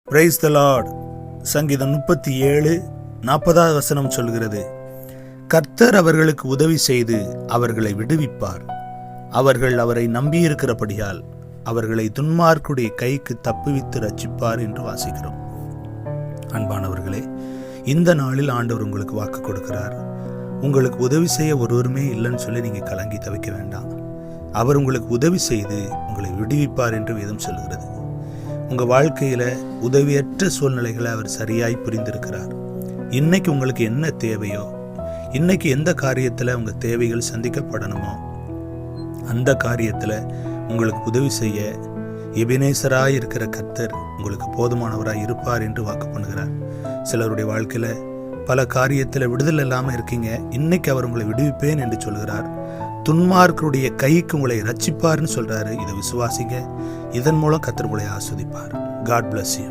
Praise the Lord. சங்கீதம் 37:40 வசனம் சொல்கிறது, கர்த்தர் அவர்களுக்கு உதவி செய்து அவர்களை விடுவிப்பார். அவர்கள் அவரை நம்பியிருக்கிறபடியால் அவர்களை துன்மார்க்குடைய கைக்கு தப்புவித்து ரட்சிப்பார் என்று வாசிக்கிறோம். அன்பானவர்களே, இந்த நாளில் ஆண்டவர் உங்களுக்கு வாக்கு கொடுக்கிறார். உங்களுக்கு உதவி செய்ய ஒருவருமே இல்லைன்னு சொல்லி நீங்கள் கலங்கி தவிக்க வேண்டாம். அவர் உங்களுக்கு உதவி செய்து உங்களை விடுவிப்பார் என்று வேதம் சொல்கிறது. உங்கள் வாழ்க்கையில் உதவியற்ற சூழ்நிலைகளை அவர் சரியாய் புரிந்திருக்கிறார். இன்னைக்கு உங்களுக்கு என்ன தேவையோ, இன்னைக்கு எந்த காரியத்தில் உங்கள் தேவைகள் சந்திக்கப்படணுமோ அந்த காரியத்தில் உங்களுக்கு உதவி செய்ய எபினேசராய் இருக்கிற கர்த்தர் உங்களுக்கு போதுமானவராய் இருப்பார் என்று வாக்கு பண்ணுகிறார். சிலருடைய வாழ்க்கையில் பல காரியத்தில் விடுதலை இல்லாமல் இருக்கீங்க. இன்னைக்கு அவர் உங்களை விடுவிப்பேன் என்று சொல்கிறார். துன்மார்க்கருடைய கைக்கு உங்களை ரட்சிப்பார்னு சொல்றாரு. இதை விசுவாசிங்க. இதன் மூலம் கர்த்தர் உங்களை ஆஸ்வதிப்பார். God bless you.